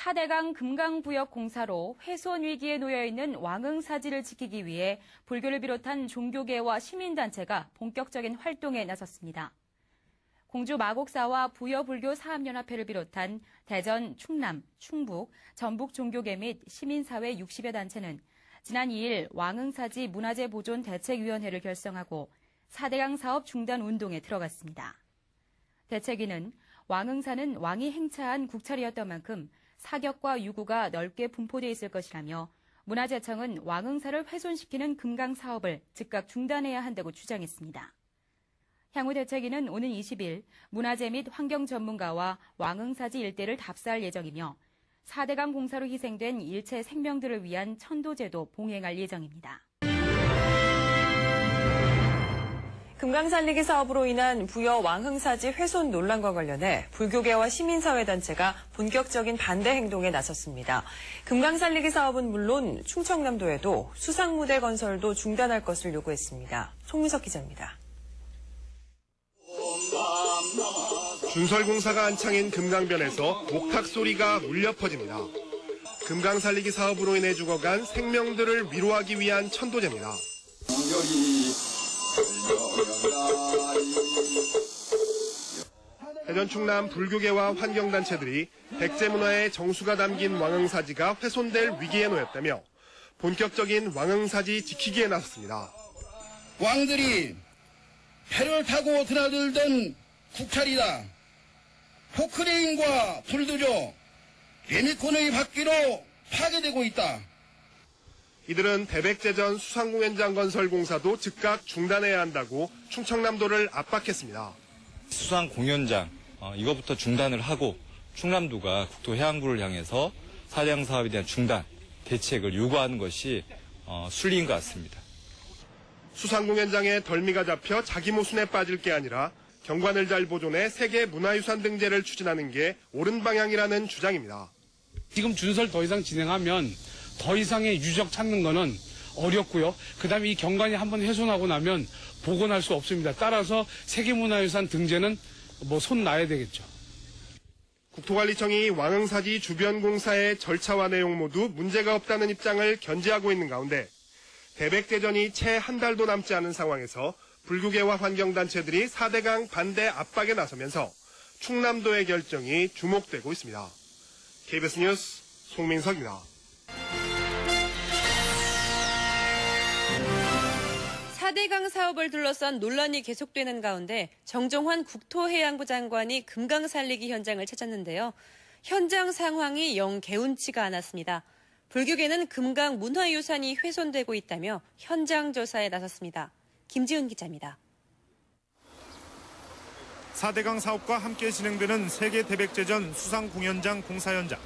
4대강 금강부역 공사로 훼손 위기에 놓여 있는 왕흥사지를 지키기 위해 불교를 비롯한 종교계와 시민단체가 본격적인 활동에 나섰습니다. 공주 마곡사와 부여불교 사업연합회를 비롯한 대전, 충남, 충북, 전북 종교계 및 시민사회 60여 단체는 지난 2일 왕흥사지 문화재보존대책위원회를 결성하고 4대강 사업 중단 운동에 들어갔습니다. 대책위는 왕흥사는 왕이 행차한 국찰이었던 만큼 사격과 유구가 넓게 분포돼 있을 것이라며 문화재청은 왕흥사를 훼손시키는 금강 사업을 즉각 중단해야 한다고 주장했습니다. 향후 대책위는 오는 20일 문화재 및 환경 전문가와 왕흥사지 일대를 답사할 예정이며 4대강 공사로 희생된 일체 생명들을 위한 천도제도 봉행할 예정입니다. 금강 살리기 사업으로 인한 부여 왕흥사지 훼손 논란과 관련해 불교계와 시민사회단체가 본격적인 반대 행동에 나섰습니다. 금강 살리기 사업은 물론 충청남도에도 수상무대 건설도 중단할 것을 요구했습니다. 송민석 기자입니다. 준설공사가 한창인 금강변에서 목탁 소리가 울려 퍼집니다. 금강 살리기 사업으로 인해 죽어간 생명들을 위로하기 위한 천도제입니다. 대전 충남 불교계와 환경단체들이 백제문화의 정수가 담긴 왕흥사지가 훼손될 위기에 놓였다며 본격적인 왕흥사지 지키기에 나섰습니다. 왕들이 배를 타고 드나들던 국찰이다. 포크레인과 불도저, 레미콘의 바퀴로 파괴되고 있다. 이들은 대백제전 수상공연장 건설 공사도 즉각 중단해야 한다고 충청남도를 압박했습니다. 수상공연장 이것부터 중단을 하고 충남도가 국토해양부를 향해서 4대강 사업에 대한 중단 대책을 요구하는 것이 순리인 것 같습니다. 수상공연장에 덜미가 잡혀 자기 모순에 빠질 게 아니라 경관을 잘 보존해 세계 문화유산 등재를 추진하는 게 옳은 방향이라는 주장입니다. 지금 준설 더 이상 진행하면 더 이상의 유적 찾는 거는 어렵고요. 그다음에 이 경관이 한번 훼손하고 나면 복원할 수 없습니다. 따라서 세계문화유산 등재는 손 놔야 되겠죠. 국토관리청이 왕흥사지 주변 공사의 절차와 내용 모두 문제가 없다는 입장을 견지하고 있는 가운데 대백제전이 채 한 달도 남지 않은 상황에서 불교계와 환경단체들이 4대강 반대 압박에 나서면서 충남도의 결정이 주목되고 있습니다. KBS 뉴스 송민석입니다. 4대강 사업을 둘러싼 논란이 계속되는 가운데 정종환 국토해양부 장관이 금강 살리기 현장을 찾았는데요. 현장 상황이 영 개운치가 않았습니다. 불교계는 금강 문화유산이 훼손되고 있다며 현장 조사에 나섰습니다. 김지은 기자입니다. 4대강 사업과 함께 진행되는 세계 대백제전 수상공연장 공사 현장.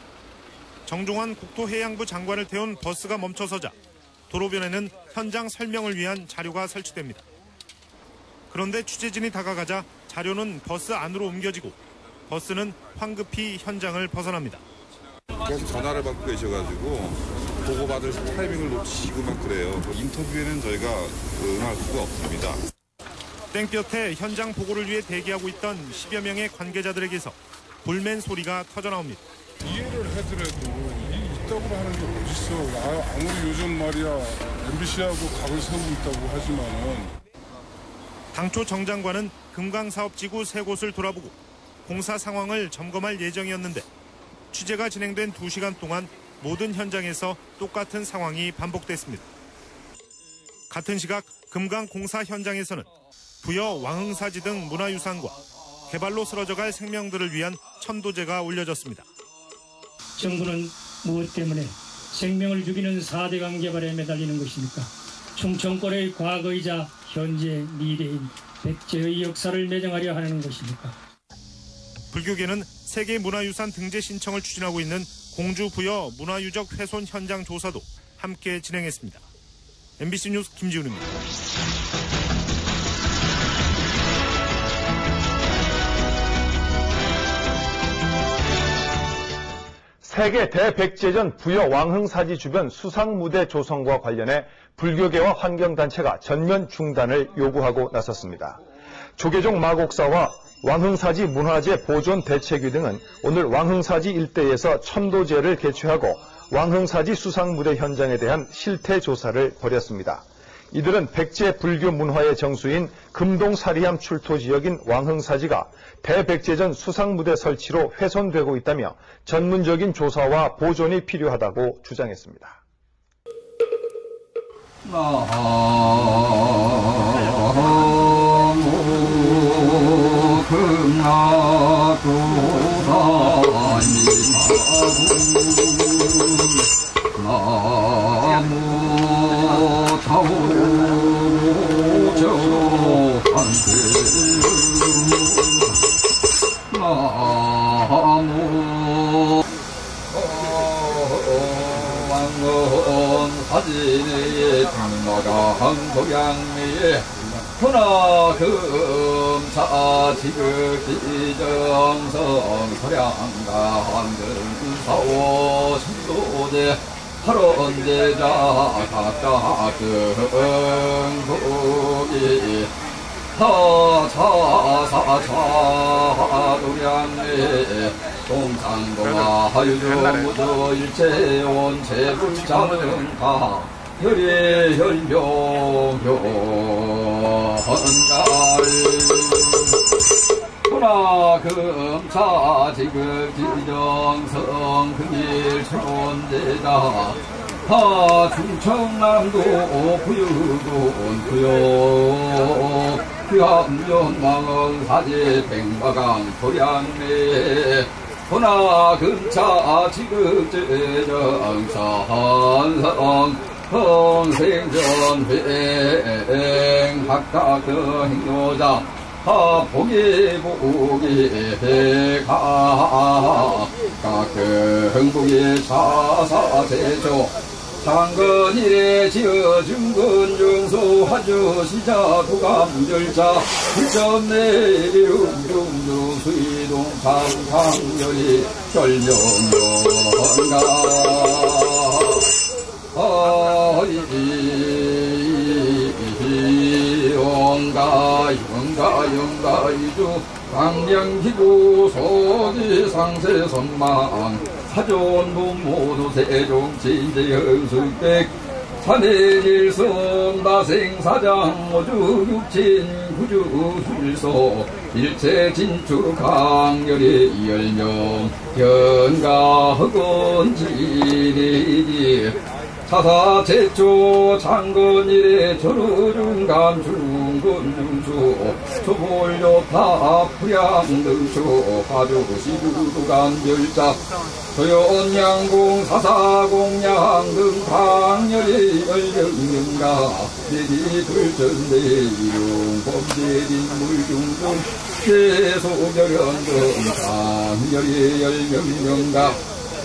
정종환 국토해양부 장관을 태운 버스가 멈춰서자 도로변에는 현장 설명을 위한 자료가 설치됩니다. 그런데 취재진이 다가가자 자료는 버스 안으로 옮겨지고 버스는 황급히 현장을 벗어납니다. 계속 전화를 받고 계셔가지고 보고받을 타이밍을 놓치시고 막 그래요. 인터뷰에는 저희가 응할 수가 없습니다. 땡볕에 현장 보고를 위해 대기하고 있던 10여 명의 관계자들에게서 불맨 소리가 터져나옵니다. 이해를 해드려도 이따구로 하는 게 어딨어. 아무리 요즘 말이야 MBC하고 각을 세우고 있다고 하지만은. 당초 정 장관은 금강사업지구 3곳을 돌아보고 공사 상황을 점검할 예정이었는데 취재가 진행된 2시간 동안 모든 현장에서 똑같은 상황이 반복됐습니다. 같은 시각 금강 공사 현장에서는 부여 왕흥사지 등 문화유산과 개발로 쓰러져갈 생명들을 위한 천도제가 올려졌습니다. 정부는 무엇 때문에 생명을 죽이는 4대강 개발에 매달리는 것입니까? 충청권의 과거이자 현재 미래인 백제의 역사를 매장하려 하는 것입니까? 불교계는 세계문화유산 등재 신청을 추진하고 있는 공주 부여 문화유적 훼손 현장 조사도 함께 진행했습니다. MBC 뉴스 김지훈입니다. 세계 대백제전 부여 왕흥사지 주변 수상무대 조성과 관련해 불교계와 환경단체가 전면 중단을 요구하고 나섰습니다. 조계종 마곡사와 왕흥사지 문화재 보존 대책위 등은 오늘 왕흥사지 일대에서 천도제를 개최하고 왕흥사지 수상무대 현장에 대한 실태 조사를 벌였습니다. 이들은 백제 불교 문화의 정수인 금동사리함 출토 지역인 왕흥사지가 대백제전 수상무대 설치로 훼손되고 있다며 전문적인 조사와 보존이 필요하다고 주장했습니다. 사진의 장마가 한국양미에 hun화금차 지극지정성 서량가 한등사오 신도제 팔원제자 각각 등국이 사차사차도량내 동상도와 하유조무조 일체온 재불자능가 혈의혈명효헌갈 hun화금차 지극지정성 금일천제자 충청남도 부유군 부여 귀함연망은 사제 백마강 도량내 hun화금차 지극지정성 흥생전회행 각각 행로자 보기보기 각각 흥복의 사사세조 장건일에 지어준 건중소 화주시자 도감절자 불전내리rum중중 수이동 장강열이 결명연가 영가 이주 강량기구 소지상세선망 사존부 모두 세종친제영숙백 산해일선 다생사장 오주육친 구주술소 일체진주 강열의 열명 연가 흑원지리지 사사제초 장건일의 절우중간 중건중수 초볼요타 불양등초 화주시두간별자 소연양공 사사공양등 강열의 열령명가 내리불전대용 범죄린 물중중 계속열연등 강열의 열령명가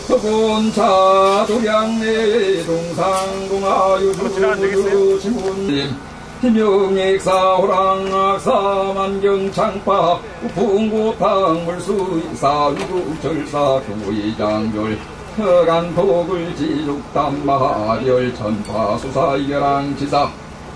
허군차 도량내 동상동하유주주 지문님 희명액사 호랑악사 만경창파 우풍고탕 물수이사 유국절사 교의장졸 허간도굴 지족담마별 천파수사열왕지사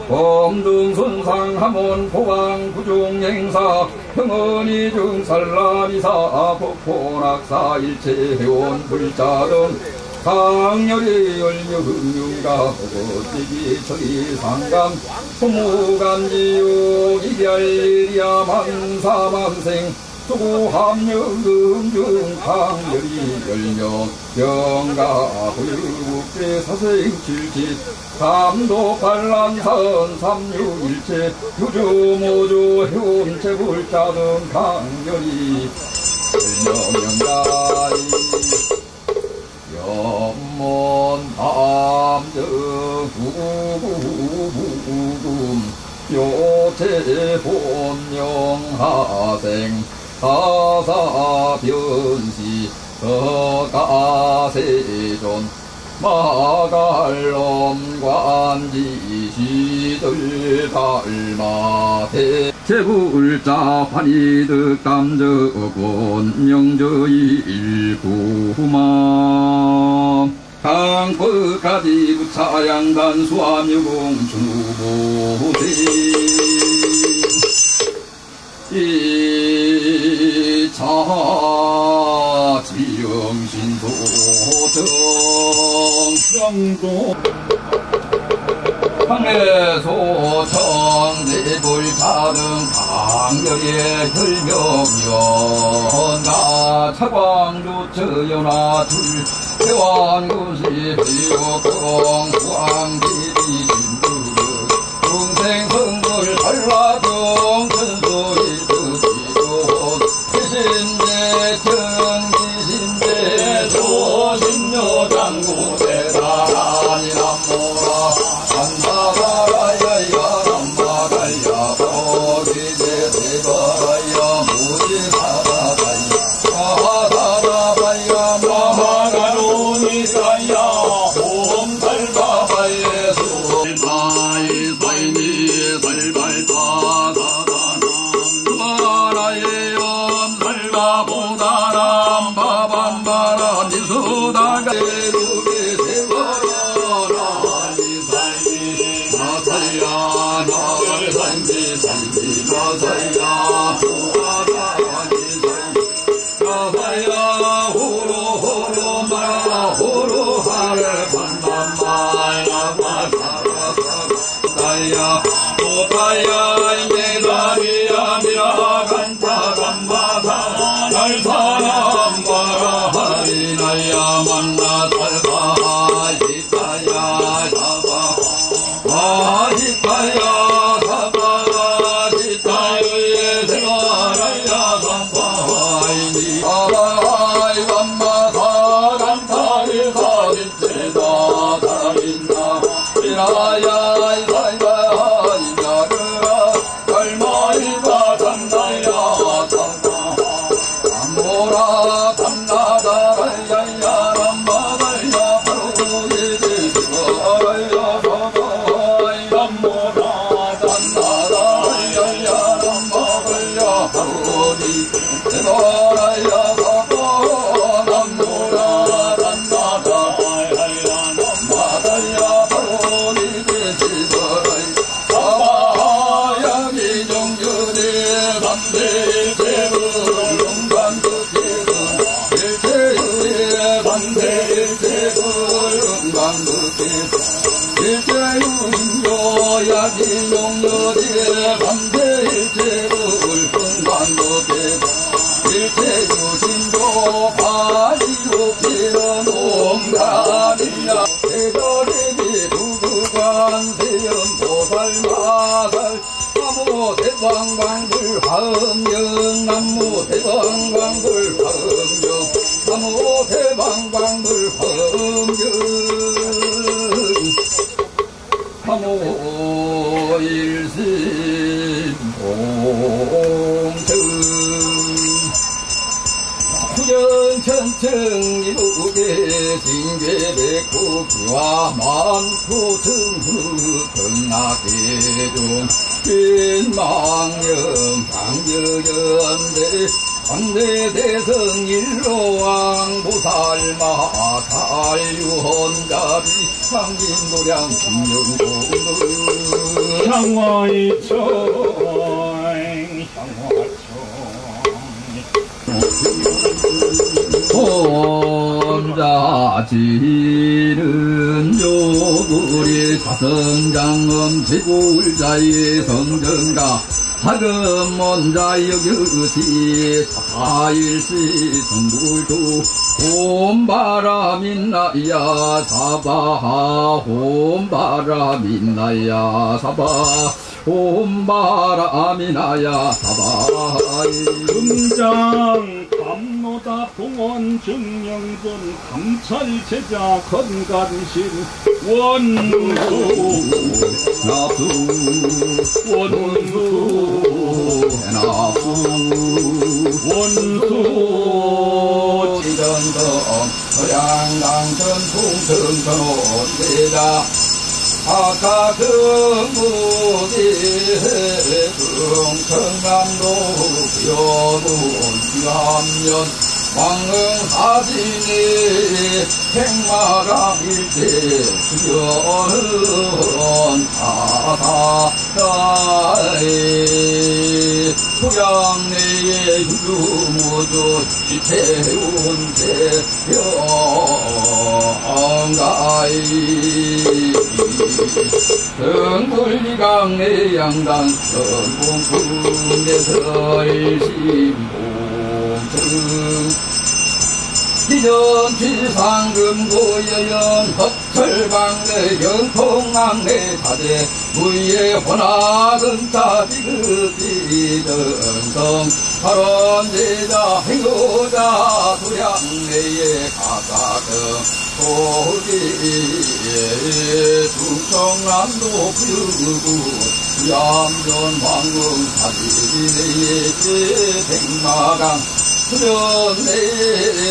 범등손상 함원 포왕 구중행사 평언이 중살라미사 폭포낙사 일체회원 불자등 강열의 열려흥룡가 보고지기 처리상감 소무간지용 이결리야 만사만생 수고함령금중 강열이 열령 영가 고유국제 사생칠짓 삼도 반란선 삼육일체 유주모주 해운체불자등 강열이 열령영가이 연몬담정구구구금 요체본영하생 사사변시 서가세존 마갈롬관지시들 달마대 제불자 환희득담저곤 영저일구마 강포까지 부차양단 수암유공 주보대 지영신도정 황해소청 내불사등 강렬의 혈명연가 차광조처연화 둘 대왕구시 비옥공 후왕기리진두 중생성불 살라병 천소일 그지존 대신대 정기신대 소신여장구 대단하니 남모라 남바가라야야 남바가야 보기제 대바라야 무지사라다야 마하다라바야 마하가로니사야 옴살바바예수 바이 사이니 살발바다다남 바라의 엄살바보다람 바밤바라 니수다가 루게 대바라 니사이 나사야 나를 산지 산지 나사야 후하다 니사이 나사야 호로 호로 마라 호로 하를 반반마야 마사라사야 오빠야 내다리야 미라 간타 간바사 날 사람 바라 하리나야 만나 살바 히타야 사바 히타야 사바 히타유의 세바라야 사바이니 아바이 밤마사 간타리 사진체다 다린다 이라야 이사이바 이자르라 얼마이바 담나야 담나 담모라 담나다라야야 남바다야 바로이지바라야 바바이 담모라 담나다라야야 남바다야 바로이 세바라야 바바 남모라 담나다라야야 남바다야 바로이지바라야 바바야기 정규대 반대일체불 용관두기분 일체유의 반대일체불 용관두기분 일체유인조 야기 용여대 반대일체불 용관두기분 일체유신조 바지옥기는 옴가리야 대거리비 두두관 세연보살마살 나무 대방광불 화음경 나무 대방광불 화음경 나무 대방광불 화음경 화모일신 공정 후연천청 이루게 징계백호기와 만포승후 등락계종 인망령 강여연대 관내대성 일로왕 보살마살유헌자비 상진도량 김영공들 향화이청 혼자지는 요구리 사성장엄 제골자의 성정가 하금원자 여겨시 사일시 성불도 홈바라민나야 사바하 홈바라민나야 사바 홈바라미나야 사바이 금장 감노다 봉원 정령전 감찰제자 건간신 원수 나수 원수 나수 원수 지전동 서양강전 풍성전호 대자 아까등무디 중청남도 부여도 유함년 왕흥사진이 백마가 일제 수련은 다다다이 소양내의 유주모조 지태운 대영가이 등불리강내 양단 선봉군의 설신봉등 기전지상금 고여연 헛철방내 영통왕내 사대 무예 혼화금자 지급지등성 발원제자 행여자 도량내에 가사등 고지에 충청남도 부유구 양전 황금 사지내에 백마강 수련내에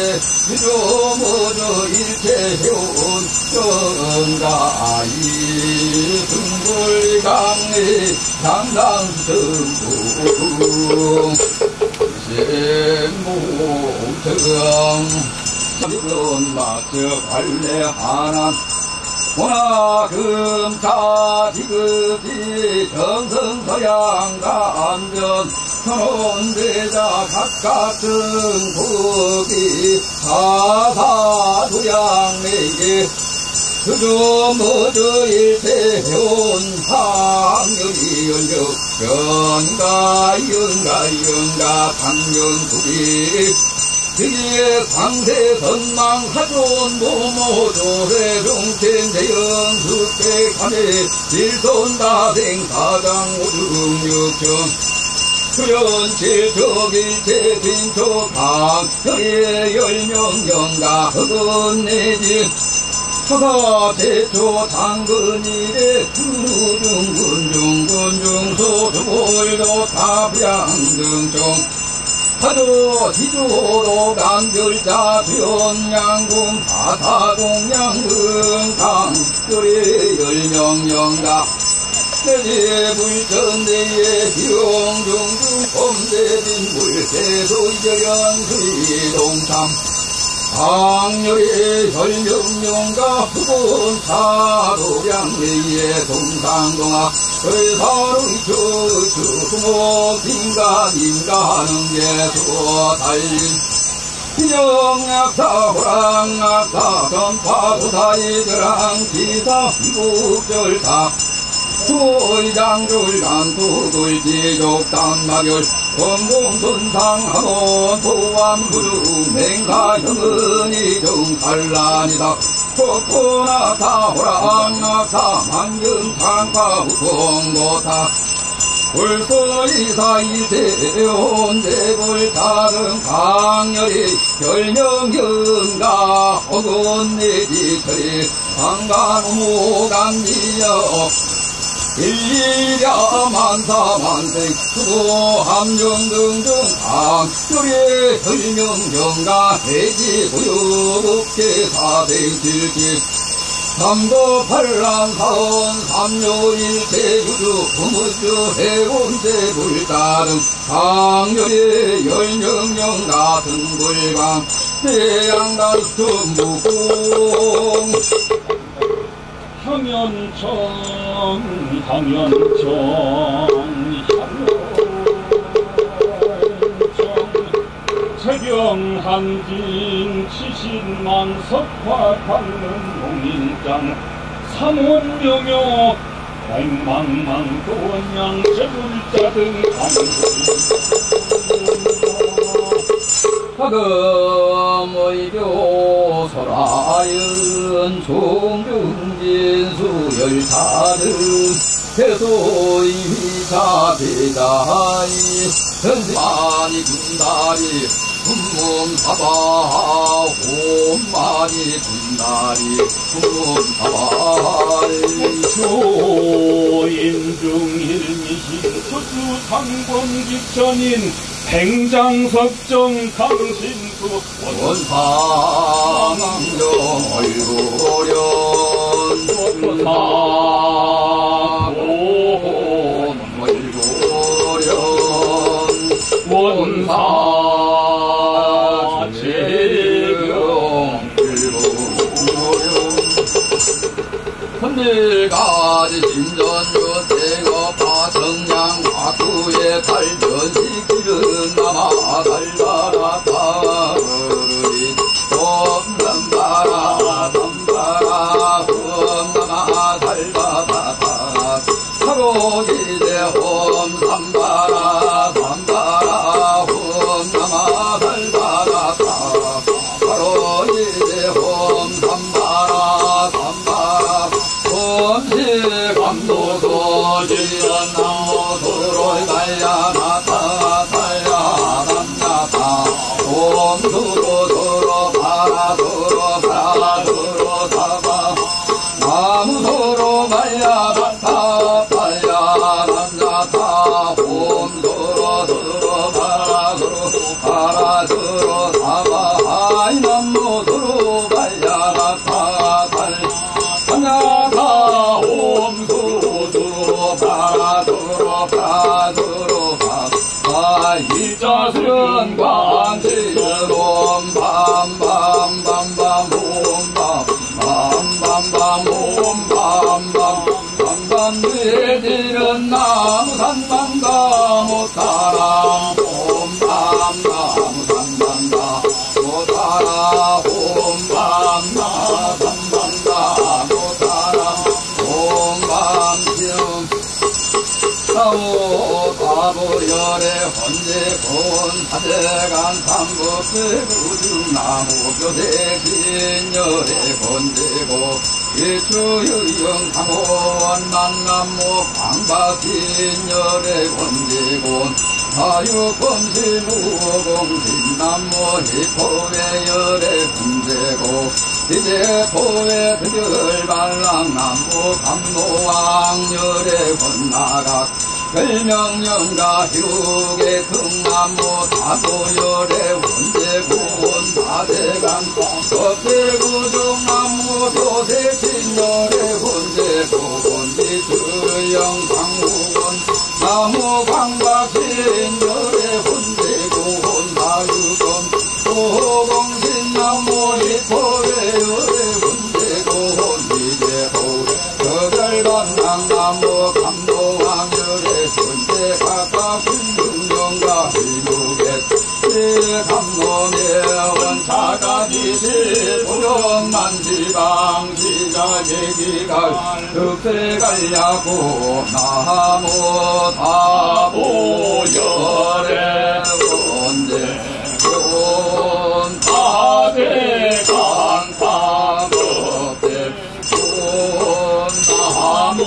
유조모조 일체해온 정가이 등불강의 장당등부 샘목등 선마저 관례하난 원화금자 지급지 정성서양감전 선원대자 각각등 국이 사사도양내게 그조모저 일체해온 상여리 연적 연가 당연국이 그기에 광세 선망 사존 모모조회 종천 대영숙대 간에 일손다생 사장 오중육정 수련칠척일체 진초 강여의 열명영가 흑은내지 서가 대초 당근일에 군중 소주골도 타부양등정 하도 지조로 감결자 수연양궁 바사공양등 강결의 열명영가 내불전대의 비용중중 범대빈물 대소이저연수이동삼 강렬의 혈명명가 후본 사도량내의 동상동아 의사로이 주수모 긴가님가하는 게수어 달린 기정약사 호랑약사 전파도사이들랑 기사 이국절사 소이장졸감투굴 지족담마결 검공손상하모 도암부중 맹가형은이 정산란이다 코코나타 호랑나타 만경창파 후통고타 불소이사이세온대불 다른 강렬이 결명연가 어건내지철이 강간오모간지여 일리랴 만사만생 수고함정등등 강결의 혈명정가 해지고요국계 사생칠기 삼도팔랑사원 삼요일체유주 부무주 해운대불다등 강렬의 열명정가 등불강 태양단수무공 향연청 세경한진 치신만 석화 닦는 농인장 삼원명요 백망망 도원양 제불자 등 하금의교 소라연 종중진수 열사등 해소이휘자 대자이 현지만이 군다리 군몸 사바 홈만이 군다리 군몸 사바 조인중일미신 소주 상권직전인 행장석정 강신수 원상왕정 얼굴련 원사 제경 천일가지 신전유 대거파 정량 화구에 발전시키는 남아 달바라파 어르리 홈남바라 남바라 홈남아 달바라파 사고기대 홈삼바라 삼바라 홈남아 달바라파 사고기대 홈삼바라 삼바라 홈시감도도 지연나무도로이 달야 나타 달야 남야타 홈도로도로 바라도로 바라도로 사바 나무도로 말야 나타 달야 남야타 홈도로도로 바라도로 바라도로 사바 아이 나무도로 말야 나타 달야 남야타 홈도로도로 바라도로 바라도로 사바 일자수련 관지rom 밤밤밤밤밤 홈밤 밤밤밤 홈밤밤 밤밤 뒤지는 나무 산만가 못하라 홈밤 나무 산만가 못하라 홈밤 나 산만가 못하라 홈밤 지음 사오 바보열의 헌재본 사대간 삼법대 구중나무 교대 긴열의 헌재고 일주유영 상호원 만남모 광박긴열의 헌재곤 사유검실무공신남모 희포외열의 헌재고 이제포의 드들발랑남모 감노왕열의 헌나각 별명령가 휴게 등나무 다도열의 원제군 바대간 껍질구중나무 도색신열의 원제군 이주영 강후군 나무 광박신열의 원제군 사유검 도공신나무 이포외열의 원제군 이제포 저절반랑나무 감노왕열의 현재 각각 군중령가 일무겟 감노매원 차가지실 보령만 지방 시자제기갈 득세갈야고 나무 사보열의 원대존 타대간 사법대 나무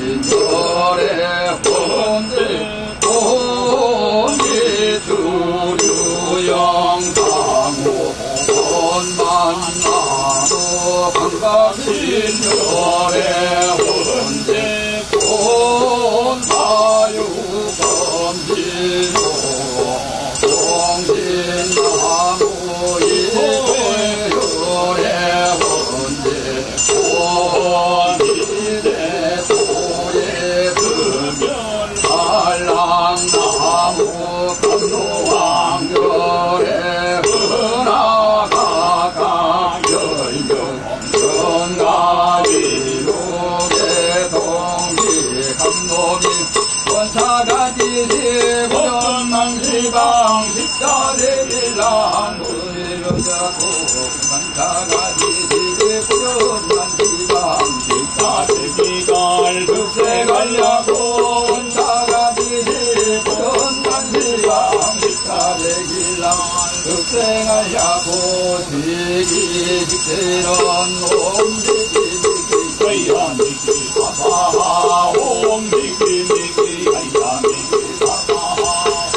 묘백신절의 혼대 혼지 주류영상호 혼만나도 강각신절의 혼대 혼사유검진호 공신나무 이회열의 혼대 원이대 도에 들면 한랑나무 감노왕결의 은하가가 열정 정가지옥의 동지 감노미 원차가지지 고전만시방 십자대길란 노래려자고 원차가지지 고전만시방 십자대기갈 득세갈야고 원차가지지 고전만시방 십자대길란 득세갈야고 지기직세런 옴지기직기 하야미기 사바하 옴지기미기 하야미기 사바하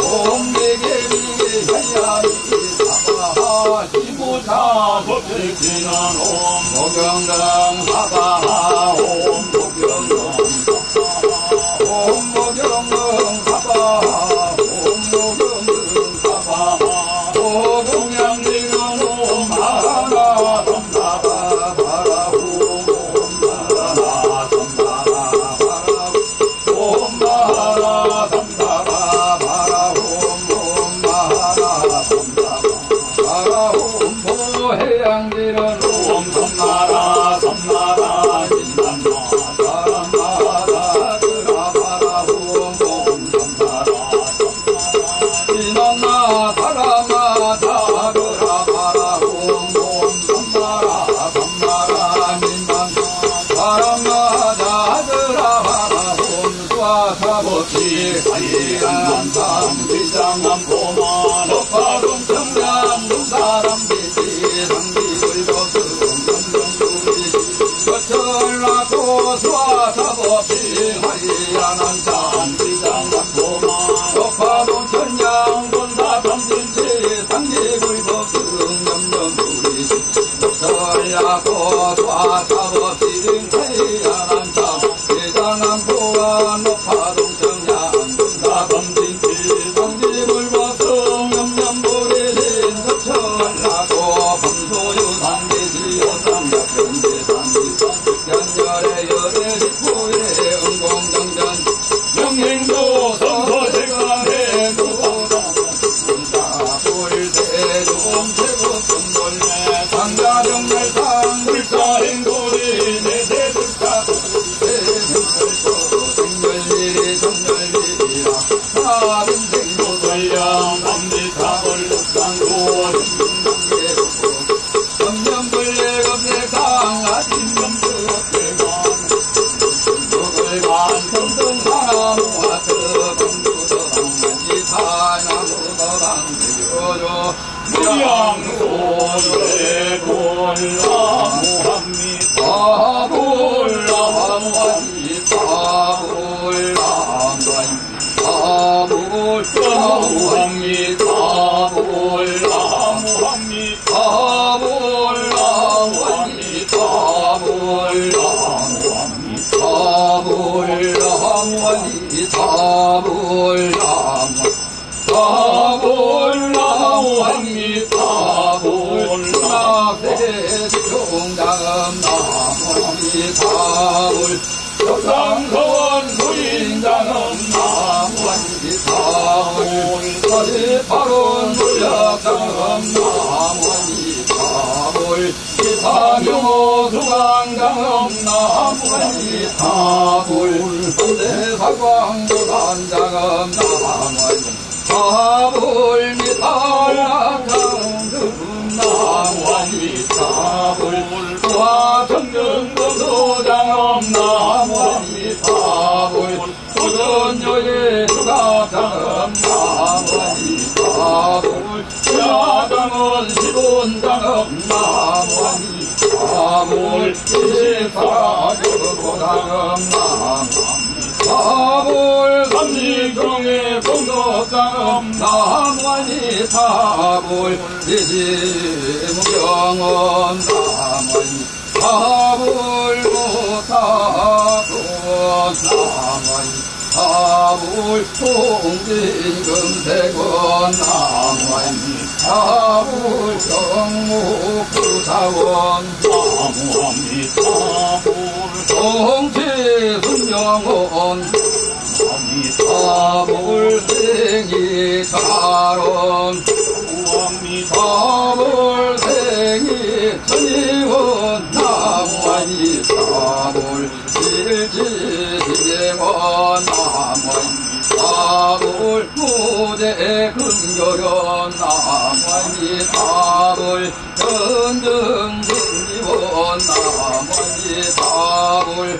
옴지기미기 하야미기 사바하 지구사 법칙지는 옴 목영등 사바하 옴 목영등 사바하 옴 목영등 사바하 옴 목영등 사바하 오 공양지는 옴 하나 삼사바 바라후 해양지는 옴 삼나라 삼 거철나고 수화사법시 하리야난 잔비장관도마 독화동 천양본사 담진치 상기불법 등염염부리 거철나고 수화사법시 하리야난 잔비장관 보안 녹화동 천양본사 담진치 상기불법 등염염부리 거철나고 범소유산 연열의 열의 식구의 응공정전 명행도 선서세간의 노동사불대중 세고선돌매 상가정멸상 불사행돌이 내세불사 생열일이 정열일이라 사빈생도설령 남미사벌 옥상도 점점불례겁내 강아진 무량소에 골라무합니다 골라무합니다 골라무합니다 서상선 소인장음 나무한지사울 서지파론 물약장음 나무한지사울 이사명호 수강장음 나무한지사울 선대사광도단장음 나무한지사울 미탈락장음 나무한지사울 화정등도소장음 나무한지사울 소전여의 수갑장음 나무한지사울 야장은 시본장음 나무한지사울 이십사교도장음 나무한지사울 삼직종의 공덕장음 나무한지사울 이지무경은 나무한지사울 못하고 나무한지사울 통진금세권 나무한지사울 정무부사원 나무한지사울 정치순영원 나무한지사울 생이차론 나무한지사울 생이천이원 나무한지사울 일지대원 나무한지사울 무대금교련 나무한지사울 전등진지원 나무한지사울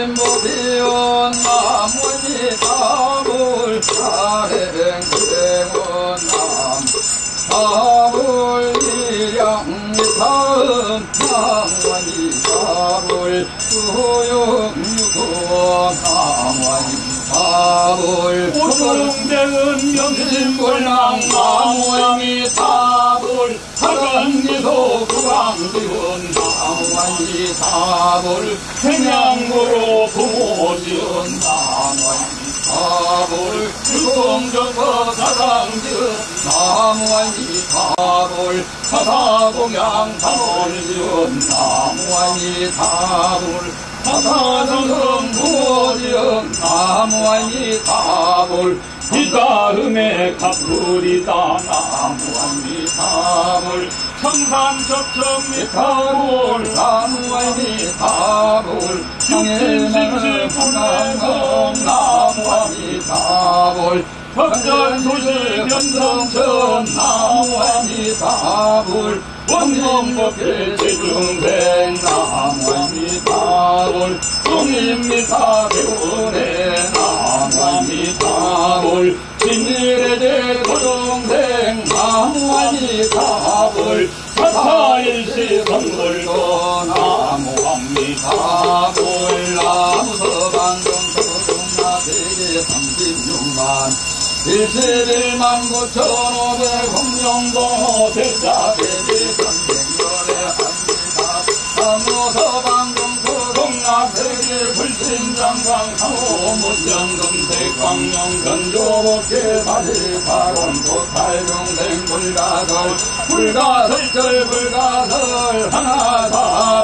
알심모비원 나무한지사울 사행대원 나무한지사울 일양미타음 나무한지사울 수용유고 나무한지사울 오동대은 명심불랑 나무한지사울 하간미소 구강지은 나무한지사울 생양고로 부모지은 나무한지사울 유공정거 사상지은 나무한지사울 사사공양 사월지은 나무한지사울 사사정성 부모지은 나무한지사울 이따음에 갑불이다 나무한지사울 청산적정 미타불 나무한지사울 형신심심 불행금 나무한지사울 법전소시 변성천 나무한지사울 원념법계 제중생 나무한지사울 동임미사 배운의 나무한지사울 진일의 대도동생 나무한지사울 합을 사사일시 선물도 나무합니다. 나무 서방정 서동나 세계 36만 11만 9,500 공룡도 대자 대비 선생열에 합니다. 나무 서방정 서동나 세계 불신장강 상호 문정금색 광룡 견조복계 다시파론 도탈병생 불가설 불가설 하나사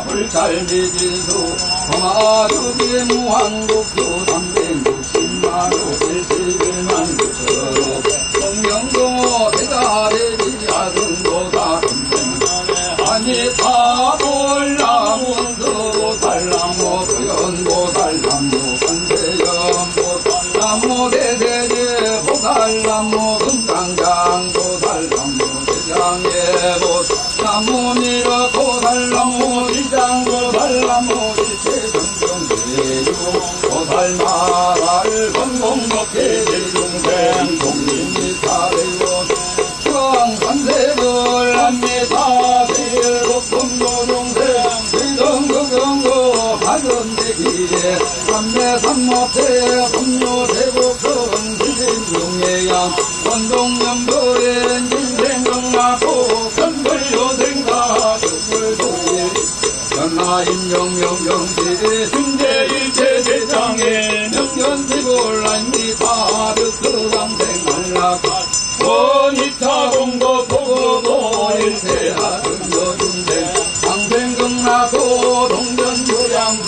불찰미진수 범아두기 무한국수 360만 71만 9천호 성명동호 대자대비 아등도사 아니 사볼나무 서보살나무 서연보살나무 관세연보살나무 대대제 보살나무 금강장보살나무 대장예보살나무 미륵보살나무 지장보살나무 지체정정대유 보살마라를 건공덕계 대중생 동림미사대원 정관세불 안미사대일 복동노종생 의정극영거 박은대기에 삼매삼모태 법료대복성 지진용예양 원동명도엔 인생정마고 편불요생사 죽불도일 전하임명명경지 승제일체 대장에 명견지불란미사 득스강생안락 원이차공도 보고도 일체하등여중생 강생극나도 동전교양도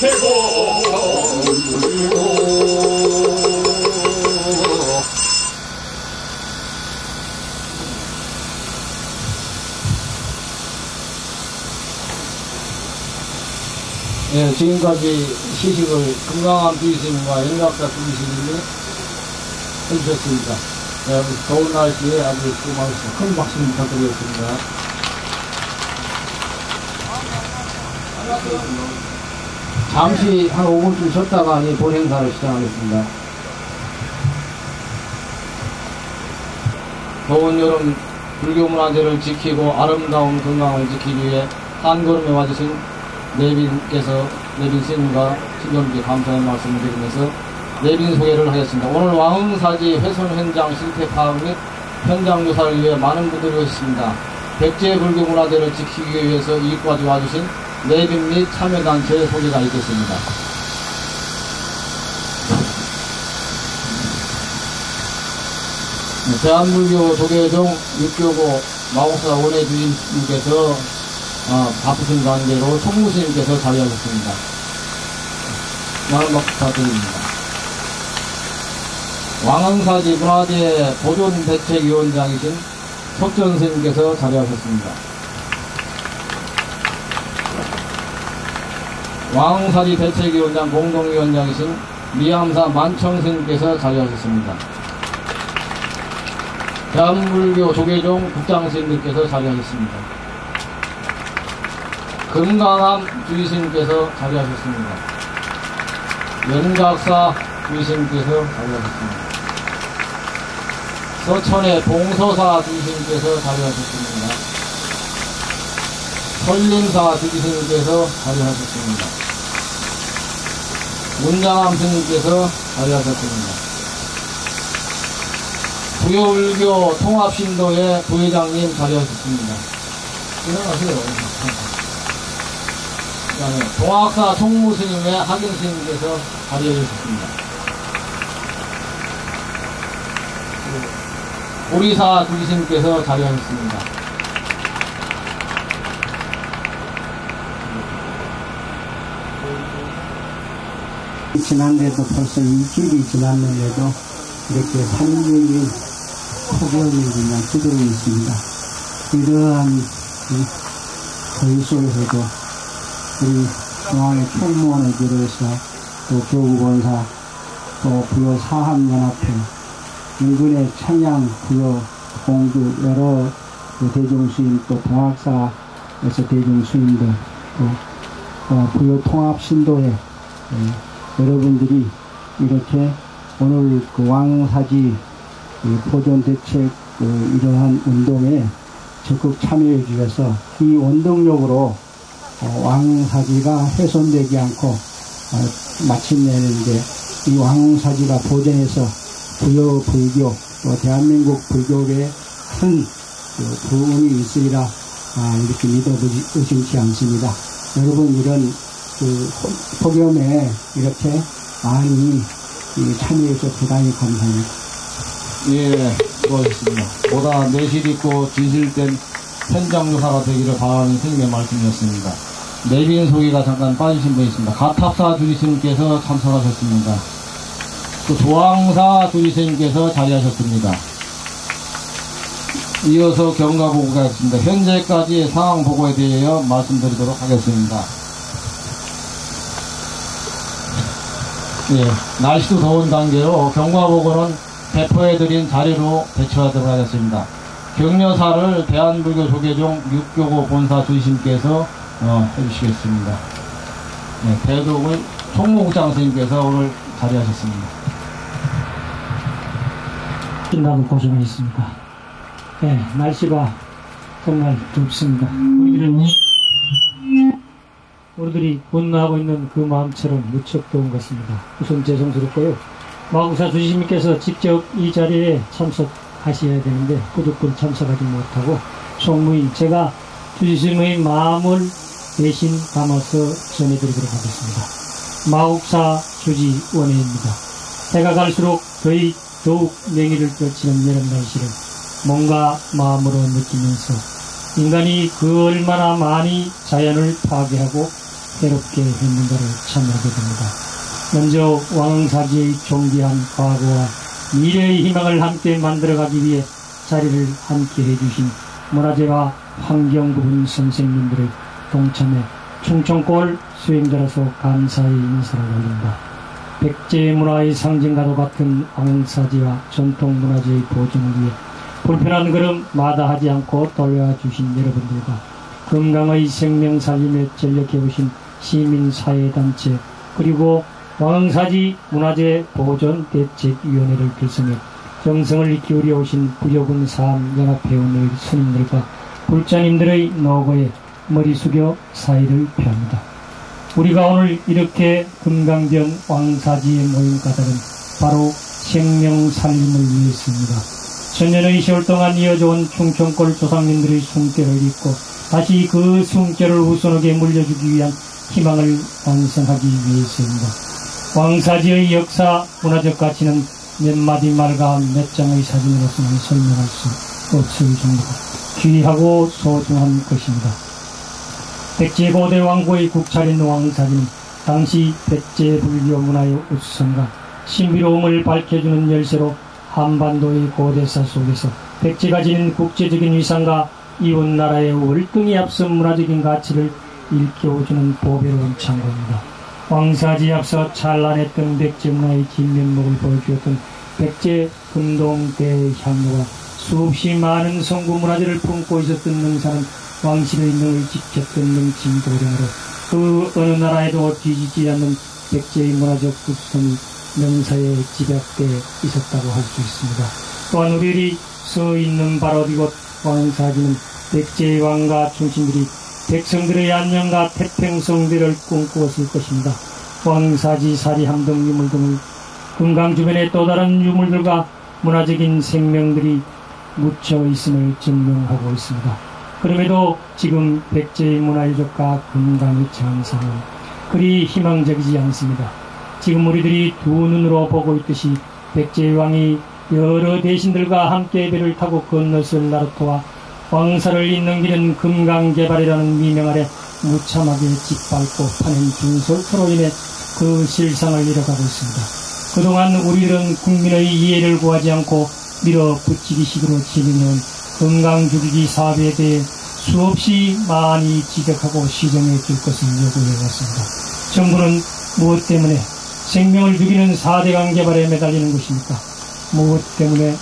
최고물고 예, 지금까지 시식을 건강한 주의스님과 영락사 주의스님이 해주셨습니다. 네, 더운 날씨에 아주 수고하셨습니다. 큰 박수 부탁드리겠습니다. 잠시 한 5분쯤 쉬었다가 본 행사를 시작하겠습니다. 더운 여름 불교 문화재를 지키고 아름다운 건강을 지키기 위해 한 걸음에 와주신 내빈 스님과 친구님께 감사의 말씀을 드리면서 내빈 소개를 하겠습니다. 오늘 왕흥사지 훼손 현장 실태 파악 및 현장 조사를 위해 많은 분들이 오셨습니다. 백제 불교 문화재를 지키기 위해서 이곳까지 와주신 내빈 및 참여단체 소개가 있겠습니다. 대한불교 조계종 육교고 마곡사 원해주인님께서 바쁘신 관계로 총무스님께서 자리하셨습니다. 많은 박수 부탁드립니다. 왕흥사지 문화재 보존대책위원장이신 석전스님께서 자리하셨습니다. 왕흥사지 대책위원장 공동위원장이신 미암사 만청스님께서 자리하셨습니다. 대한불교 조계종 국장스님께서 자리하셨습니다. 금강암 주의스님께서 자리하셨습니다. 연각사 주의스님께서 자리하셨습니다. 서천의 봉서사 주의스님께서 자리하셨습니다. 설림사 주의스님께서 자리하셨습니다. 문장암 스님께서 자리하셨습니다. 부여불교 통합신도의 부회장님 자리하셨습니다. 일어나세요. 동학사 총무스님의 학인스님께서 자리해 주셨습니다. 오리사 주기스님께서 자리하셨습니다. 지난데도 벌써 일주일이 지났는데도 이렇게 산림이 폭염이 그냥 두드러고 있습니다. 이러한 더위 속에서도 우리 중앙의 총무원을 비롯해서 또 교구본사 또 부여 사학연합회 인근의 청양 부여 공주 여러 대중수임 또 동학사에서 대중수임들 또 부여 통합신도회 여러분들이 이렇게 오늘 그 왕사지 보존대책 이러한 운동에 적극 참여해 주셔서 이 원동력으로 왕흥사지가 훼손되지 않고 마침내는 이제 이 왕흥사지가 보존해서 부여 불교 또 대한민국 불교계에 큰 부흥이 있으리라 이렇게 믿어 의심치 않습니다. 여러분 이런 폭염에 이렇게 많이 참여해서 대단히 감사합니다. 예, 수고하셨습니다. 보다 내실 있고 진실된 현장 조사가 되기를 바라는 선생님의 말씀이었습니다. 내빈 소개가 잠깐 빠지신 분 있습니다. 가탑사 주지스님께서 참석하셨습니다. 또 조항사 주지스님께서 자리하셨습니다. 이어서 경과보고가 있습니다. 현재까지의 상황 보고에 대하여 말씀드리도록 하겠습니다. 예, 날씨도 더운 단계로 경과보고는 배포해드린 자료로 배치하도록 하겠습니다. 격려사를 대한불교 조계종 육교고 본사 주지스님께서 해주시겠습니다. 네, 대독을 총무국장 선생님께서 오늘 자리하셨습니다. 끝나고 고생이 있습니다. 네, 날씨가 정말 덥습니다. 우리들이 분노하고 있는 그 마음처럼 무척 더운 것 같습니다. 우선 죄송스럽고요. 마국사 주지스님께서 직접 이 자리에 참석하셔야 되는데 부득불 참석하지 못하고 총무인 제가 주지스님의 마음을 대신 담아서 전해드리도록 하겠습니다. 마국사 주지원회입니다. 해가 갈수록 더욱 냉이를 떨치는 여름 날씨를 몸과 마음으로 느끼면서 인간이 그 얼마나 많이 자연을 파괴하고 괴롭게 했는가를 참여하게 됩니다. 먼저 왕흥사지의 존귀한 과거와 미래의 희망을 함께 만들어가기 위해 자리를 함께 해주신 문화재와 환경부분 선생님들의 동참에 충청골 수행자로서 감사의 인사를 올린다. 백제 문화의 상징과도 같은 왕흥사지와 전통문화재의 보존을 위해 불편한 걸음 마다하지 않고 돌려주신 여러분들과 건강의 생명 살림에 전력해오신 시민사회단체 그리고 왕흥사지 문화재 보존 대책위원회를 결성해 정성을 기울여 오신 부여군 사암연합회원의 스님들과 불자님들의 노고에 머리 숙여 사의를 표합니다. 우리가 오늘 이렇게 금강변 왕흥사지에 모인 까닭은 바로 생명 살림을 위해서입니다. 천년의 세월 동안 이어져온 충청골 조상님들의 숨결을 잇고 다시 그 숨결을 후손에게 물려주기 위한 희망을 완성하기 위해서입니다. 왕흥사지의 역사, 문화적 가치는 몇 마디 말과 몇 장의 사진으로서는 설명할 수 없을 정도로 귀하고 소중한 것입니다. 백제 고대 왕고의 국차린 왕흥사지는 당시 백제 불교 문화의 우수성과 신비로움을 밝혀주는 열쇠로 한반도의 고대사 속에서 백제가 지닌 국제적인 위상과 이웃나라의 월등히 앞선 문화적인 가치를 일깨워주는 보배로운 창고입니다. 왕흥사지에 앞서 찬란했던 백제 문화의 진면목을 보여주었던 백제 금동대향로가 수없이 많은 성구 문화재를 품고 있었던 능사는 왕실의 능을 지켰던 능친 도령으로 그 어느 나라에도 뒤지지 않는 백제의 문화적 구성이 명사에 집약되어 있었다고 할 수 있습니다. 또한 우리들이 서 있는 바로 이곳 왕흥사지는 백제의 왕과 충신들이 백성들의 안녕과 태평성대를 꿈꾸었을 것입니다. 왕흥사지 사리함 등 유물 등을 금강 주변의 또 다른 유물들과 문화적인 생명들이 묻혀 있음을 증명하고 있습니다. 그럼에도 지금 백제의 문화유적과 금강의 장상은 그리 희망적이지 않습니다. 지금 우리들이 두 눈으로 보고 있듯이 백제의 왕이 여러 대신들과 함께 배를 타고 건너설 나루터와 왕사를 잇는 길은 금강개발이라는 미명 아래 무참하게 짓밟고 파낸 중설토로 인해 그 실상을 잃어가고 있습니다. 그동안 우리들은 국민의 이해를 구하지 않고 밀어붙이기식으로 진행해온 금강주기기 사업에 대해 수없이 많이 지적하고 시정해 줄 것을 요구해왔습니다. 정부는 무엇 때문에 생명을 죽이는 4대강 개발에 매달리는 것입니까? 무엇 때문에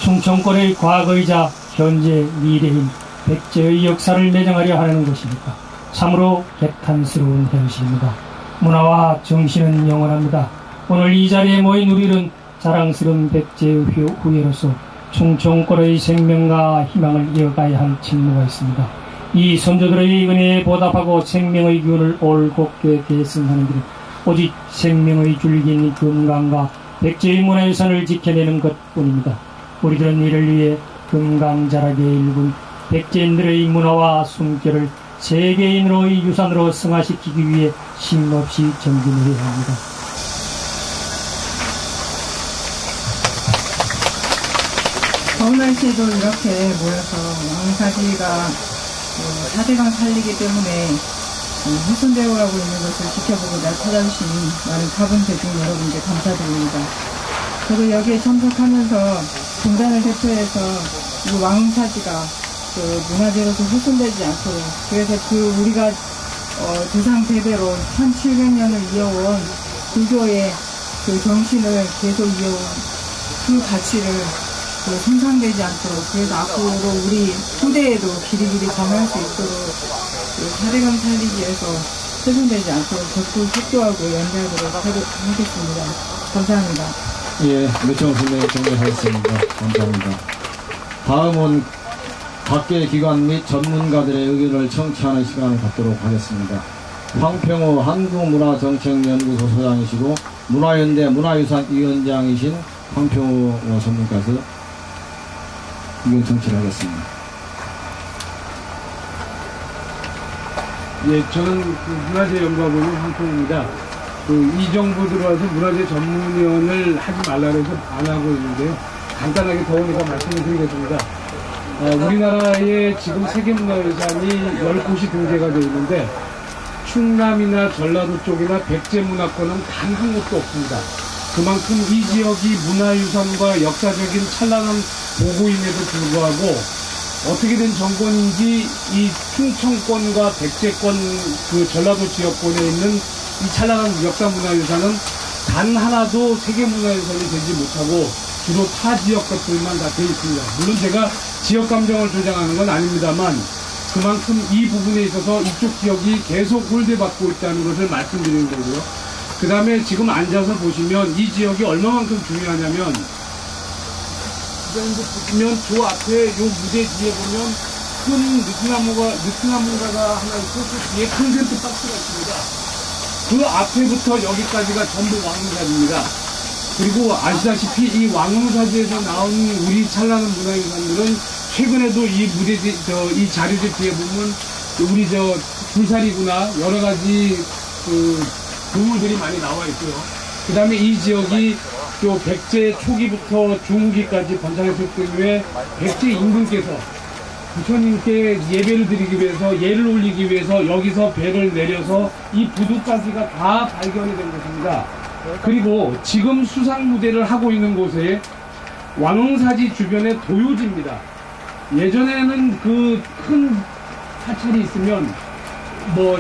충청권의 과거이자 현재 미래인 백제의 역사를 매장하려 하는 것입니까? 참으로 개탄스러운 현실입니다. 문화와 정신은 영원합니다. 오늘 이 자리에 모인 우리는 자랑스러운 백제의 후예로서 충청권의 생명과 희망을 이어가야 할 책무가 있습니다. 이 선조들의 은혜에 보답하고 생명의 기운을 올곧게 계승하는 길은 오직 생명의 줄기인 금강과 백제의 문화유산을 지켜내는 것뿐입니다. 우리들은 이를 위해 금강자락의 일군 백제인들의 문화와 숨결을 세계인으로의 유산으로 승화시키기 위해 쉼없이 전진해야 합니다. 더운 날씨에도 이렇게 모여서 왕사지가 4대강 살리기 때문에 훼손되어 가고 있는 것을 지켜보고자 찾아주신 많은 가분 대중 여러분께 감사드립니다. 저도 여기에 참석하면서 공단을 대표해서 이 왕사지가 문화재로서 훼손되지 않도록, 그래서 우리가 조상 대대로 1700년을 이어온 불교의 정신을 계속 이어온 그 가치를 손상되지 않도록, 그래서 앞으로 우리 후대에도 길이길이 전할 수 있도록 4대강 살리기에서 훼손되지 않도록 적극 협조하고 연대하도록 하겠습니다. 감사합니다. 예, 매청 선생님 정리하겠습니다. 감사합니다. 다음은 각계 기관 및 전문가들의 의견을 청취하는 시간을 갖도록 하겠습니다. 황평호 한국문화정책연구소 소장이시고 문화연대 문화유산위원장이신 황평호 전문가에서 의견 청취를 하겠습니다. 예, 저는 문화재연구하고 있는 황평호입니다. 이 정부 들어와서 문화재 전문위원을 하지 말라고 해서 안 하고 있는데요. 간단하게 더우니까 말씀을 드리겠습니다. 우리나라에 지금 세계문화유산이 10곳이 등재가 되어 있는데 충남이나 전라도 쪽이나 백제문화권은 단 한 곳도 없습니다. 그만큼 이 지역이 문화유산과 역사적인 찬란한 보고임에도 불구하고 어떻게 된 정권인지 이 충청권과 백제권 전라도 지역권에 있는 이 찬란한 역사 문화유산은 단 하나도 세계문화유산이 되지 못하고 주로 타 지역 것들만 다 되어 있습니다. 물론 제가 지역 감정을 조장하는 건 아닙니다만 그만큼 이 부분에 있어서 이쪽 지역이 계속 홀대받고 있다는 것을 말씀드리는 거고요. 그 다음에 지금 앉아서 보시면 이 지역이 얼마만큼 중요하냐면 보시면 저 앞에 요 무대 뒤에 보면 큰 느티나무가 하나 있고 그 뒤에 콘센트 박스가 있습니다. 그 앞에부터 여기까지가 전부 왕릉사지입니다. 그리고 아시다시피 이 왕릉사지에서 나온 우리 찬란한 문화유산들은 최근에도 이 무대 이 자료제 뒤에 보면 우리 불사리구나 여러 가지 그물들이 많이 나와 있고요. 그 다음에 이 지역이 또 백제 초기부터 중후기까지 번창했을 경우에 백제 임금께서 부처님께 예배를 드리기 위해서 예를 올리기 위해서 여기서 배를 내려서 이 부두가지가 다 발견이 된 것입니다. 그리고 지금 수상무대를 하고 있는 곳에 왕흥사지 주변의 도요지입니다. 예전에는 그 큰 사찰이 있으면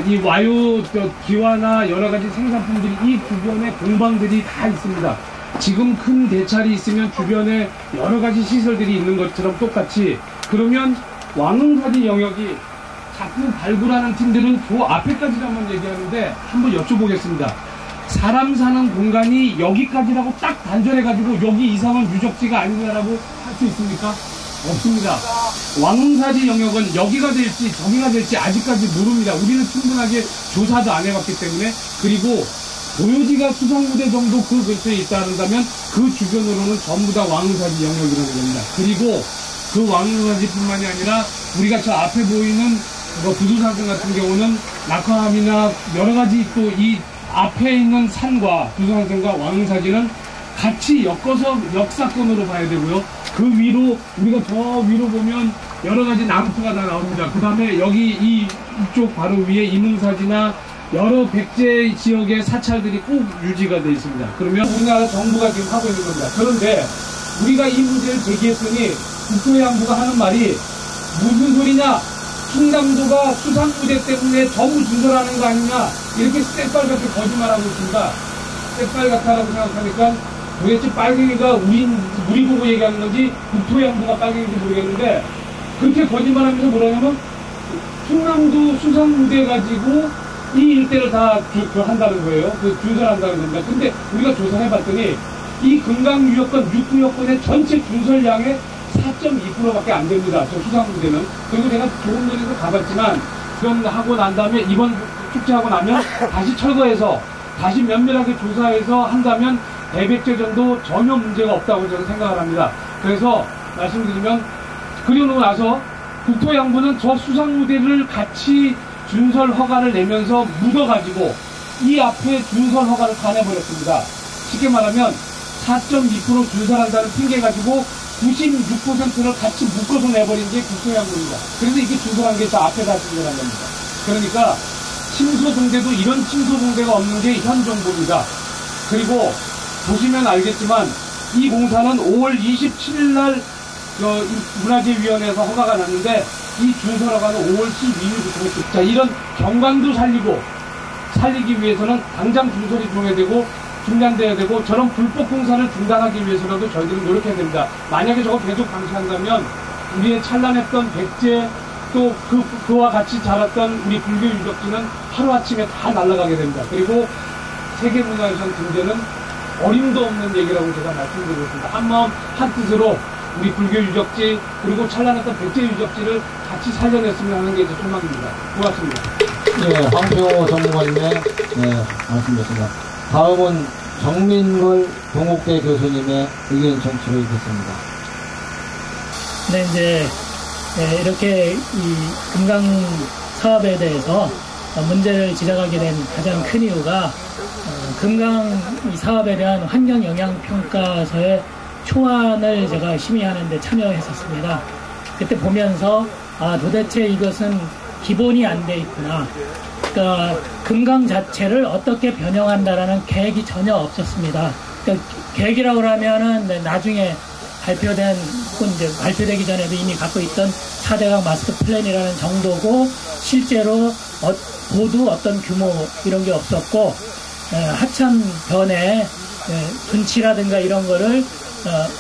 이 와요 기와나 여러 가지 생산품들이 이 주변에 공방들이 다 있습니다. 지금 큰 대찰이 있으면 주변에 여러 가지 시설들이 있는 것처럼 똑같이 그러면 왕흥사지 영역이 자꾸 발굴하는 팀들은 그 앞에까지라만 얘기하는데 한번 여쭤보겠습니다. 사람 사는 공간이 여기까지라고 딱 단절해가지고 여기 이상은 유적지가 아니냐라고 할 수 있습니까? 없습니다. 왕흥사지 영역은 여기가 될지 저기가 될지 아직까지 모릅니다. 우리는 충분하게 조사도 안 해봤기 때문에. 그리고 도요지가 수상무대 정도 그 근처에 있다 한다면 그 주변으로는 전부 다 왕흥사지 영역이라는 겁니다. 그리고 그 왕릉사지뿐만이 아니라 우리가 저 앞에 보이는 부두산성 같은 경우는 낙화암이나 여러 가지 또 이 앞에 있는 산과 부두산성과 왕릉사지는 같이 엮어서 역사권으로 봐야 되고요. 그 위로 우리가 저 위로 보면 여러 가지 나무가 다 나옵니다. 그 다음에 여기 이쪽 바로 위에 이문사지나 여러 백제 지역의 사찰들이 꼭 유지가 되어 있습니다. 그러면 우리나라 정부가 지금 하고 있는 겁니다. 그런데 우리가 이 문제를 제기했더니 국토해양부가 하는 말이 무슨 소리냐? 충남도가 수상무대 때문에 전부 준설하는 거 아니냐? 이렇게 새빨갛게 거짓말하고 있습니다. 새빨갛다라고 생각하니까 도대체 빨갱이가 우리 보고 얘기하는 건지 국토해양부가 빨갱이인지 모르겠는데 그렇게 거짓말하면서 뭐라냐면 충남도 수상무대 가지고 이 일대를 다 한다는 거예요. 준설한다는 겁니다. 근데 우리가 조사해봤더니 이 금강유역권 6구역권의 전체 준설량의 4.2%밖에 안 됩니다. 저 수상무대는. 그리고 제가 좋은 데에서 가봤지만 그런 하고 난 다음에 이번 축제하고 나면 다시 철거해서 다시 면밀하게 조사해서 한다면 대백제 정도 전혀 문제가 없다고 저는 생각을 합니다. 그래서 말씀드리면 그리고 나서 국토해양부는 저 수상무대를 같이 준설 허가를 내면서 묻어가지고 이 앞에 준설 허가를 다 내버렸습니다. 쉽게 말하면 4.2% 준설한다는 핑계 가지고 96%를 같이 묶어서 내버린 게 국토해양부입니다. 그래서 이게 준설한 게 저 앞에 다 준설한 겁니다. 그러니까 침소봉대도 이런 침소봉대가 없는 게 현 정부입니다. 그리고 보시면 알겠지만 이 공사는 5월 27일 날 문화재위원회에서 허가가 났는데 이 준설 허가는 5월 12일부터 했습니다. 자, 이런 경관도 살리기 위해서는 당장 준설이 종료되고 중단돼야 되고 저런 불법 공사를 중단하기 위해서라도 저희들은 노력해야 됩니다. 만약에 저거 계속 방치한다면 우리의 찬란했던 백제 또 그와 같이 자랐던 우리 불교 유적지는 하루아침에 다 날아가게 됩니다. 그리고 세계문화유산 등재는 어림도 없는 얘기라고 제가 말씀드리겠습니다. 한마음 한뜻으로 우리 불교 유적지 그리고 찬란했던 백제 유적지를 같이 살려냈으면 하는 게 제 소망입니다. 고맙습니다. 네, 황병호 전문가님의 말씀드렸습니다. 다음은 정민걸 동국대 교수님의 의견 청취를 듣습니다. 네, 이제 이렇게 이 금강 사업에 대해서 문제를 지적하게 된 가장 큰 이유가 금강 이 사업에 대한 환경 영향 평가서의 초안을 제가 심의하는데 참여했었습니다. 그때 보면서 도대체 이것은 기본이 안 돼 있구나. 그러니까 금강 자체를 어떻게 변형한다라는 계획이 전혀 없었습니다. 그러니까 계획이라고 하면은 나중에 발표된 혹은 이제 발표되기 전에도 이미 갖고 있던 4대강 마스터 플랜이라는 정도고 실제로 모두 어떤 규모 이런 게 없었고 하천 변에 분치라든가 이런 거를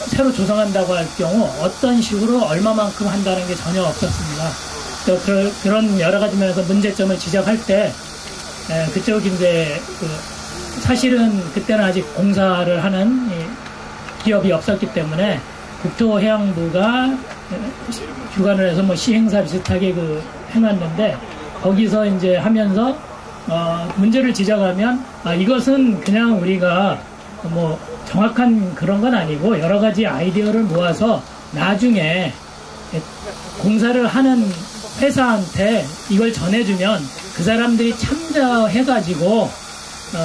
새로 조성한다고 할 경우 어떤 식으로 얼마만큼 한다는 게 전혀 없었습니다. 그런 여러 가지 면에서 문제점을 지적할 때 그쪽 이제 사실은 그때는 아직 공사를 하는 기업이 없었기 때문에 국토해양부가 주관을 해서 뭐 시행사 비슷하게 해놨는데 거기서 이제 하면서 문제를 지적하면 이것은 그냥 우리가 뭐 정확한 그런 건 아니고 여러 가지 아이디어를 모아서 나중에 공사를 하는 회사한테 이걸 전해주면 그 사람들이 참여해가지고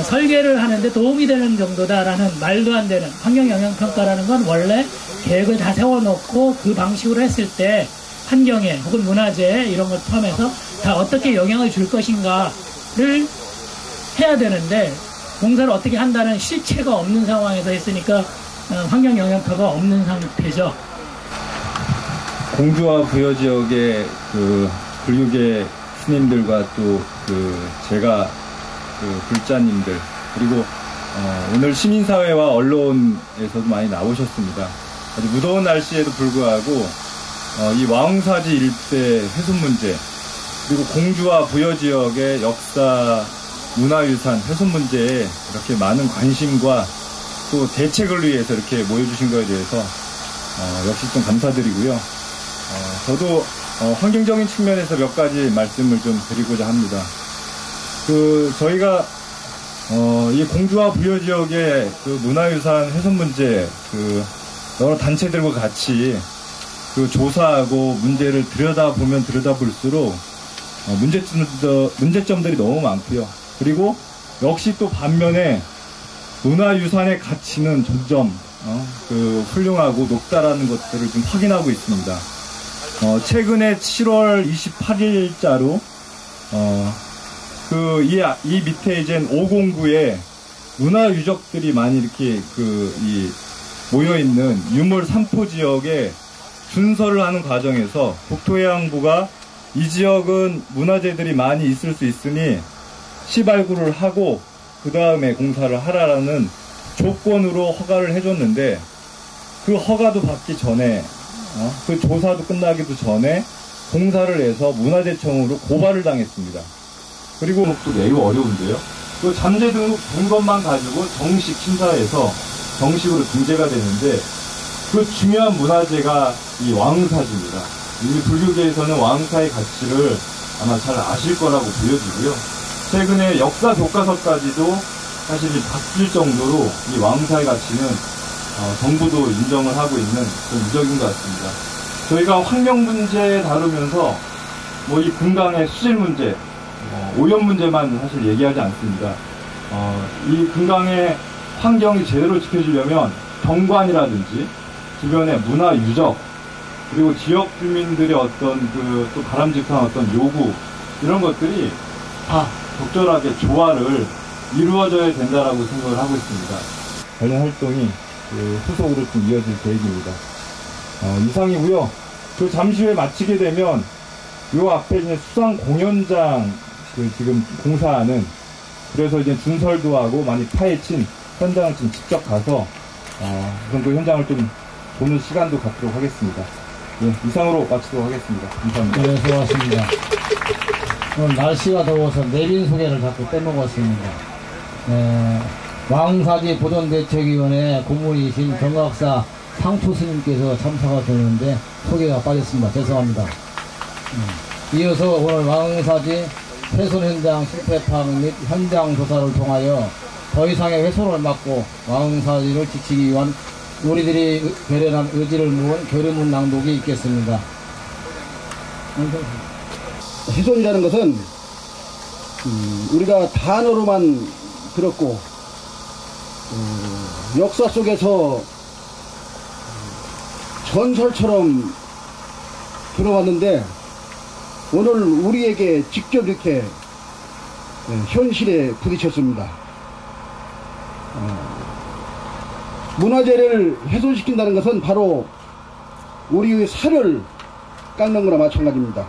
설계를 하는데 도움이 되는 정도다라는 말도 안 되는 환경영향평가라는 건 원래 계획을 다 세워놓고 그 방식으로 했을 때 환경에 혹은 문화재에 이런 걸 포함해서 다 어떻게 영향을 줄 것인가를 해야 되는데 공사를 어떻게 한다는 실체가 없는 상황에서 했으니까 환경영향표가 없는 상태죠. 공주와 부여 지역의 불교계 스님들과 또 제가 불자님들 그리고 오늘 시민사회와 언론에서도 많이 나오셨습니다. 아주 무더운 날씨에도 불구하고 이 와웅사지 일대 훼손 문제 그리고 공주와 부여 지역의 역사 문화유산 훼손 문제에 이렇게 많은 관심과 또 대책을 위해서 이렇게 모여주신 것에 대해서 역시 좀 감사드리고요. 저도 환경적인 측면에서 몇 가지 말씀을 좀 드리고자 합니다. 저희가 이 공주와 부여 지역의 문화유산 훼손 문제 여러 단체들과 같이 조사하고 문제를 들여다보면 들여다볼수록 문제점들이 너무 많고요. 그리고 역시 또 반면에 문화유산의 가치는 점점 훌륭하고 높다라는 것들을 좀 확인하고 있습니다. 최근에 7월 28일자로 이 밑에 이제 509에 문화유적들이 많이 이렇게 모여있는 유물 3포 지역에 준설을 하는 과정에서 국토해양부가 이 지역은 문화재들이 많이 있을 수 있으니 시발구를 하고 그 다음에 공사를 하라라는 조건으로 허가를 해줬는데 그 허가도 받기 전에 그 조사도 끝나기도 전에 공사를 해서 문화재청으로 고발을 당했습니다. 그리고 또 매우 어려운데요. 그 잠재 등록 본 것만 가지고 정식 심사해서 정식으로 등재가 되는데 그 중요한 문화재가 이 왕흥사지입니다. 이미 불교계에서는 왕흥사의 가치를 아마 잘 아실 거라고 보여지고요. 최근에 역사 교과서까지도 사실 바뀔 정도로 이 왕흥사의 가치는 정부도 인정을 하고 있는 좀 이적인 것 같습니다. 저희가 환경 문제 다루면서 뭐 이 금강의 수질 문제, 오염 문제만 사실 얘기하지 않습니다. 이 금강의 환경이 제대로 지켜지려면 경관이라든지 주변의 문화 유적, 그리고 지역 주민들의 어떤 또 바람직한 어떤 요구, 이런 것들이 다 적절하게 조화를 이루어져야 된다라고 생각을 하고 있습니다. 관련 활동이 후속으로 좀 이어질 계획입니다. 이상이고요. 그 잠시 후에 마치게 되면 요 앞에 이제 수상 공연장 지금 공사하는, 그래서 이제 준설도 하고 많이 파헤친 현장을 좀 직접 가서 우선 그 현장을 좀 보는 시간도 갖도록 하겠습니다. 예, 이상으로 마치도록 하겠습니다. 감사합니다. 네, 수고하셨습니다. 오늘 날씨가 더워서 내빈 소개를 자꾸 빼먹었습니다. 왕흥사지 보존대책위원회 고문이신 정각사 상투 스님께서 참석하셨는데 소개가 빠졌습니다. 죄송합니다. 이어서 오늘 왕흥사지 훼손 현장 실태 파악 및 현장 조사를 통하여 더 이상의 훼손을 막고 왕흥사지를 지키기 위한 우리들이 결연한 의지를 모은 결의문 낭독이 있겠습니다. 훼손이라는 것은 우리가 단어로만 들었고 역사 속에서 전설처럼 들어왔는데 오늘 우리에게 직접 이렇게 현실에 부딪혔습니다. 문화재를 훼손시킨다는 것은 바로 우리의 살을 깎는 거나 마찬가지입니다.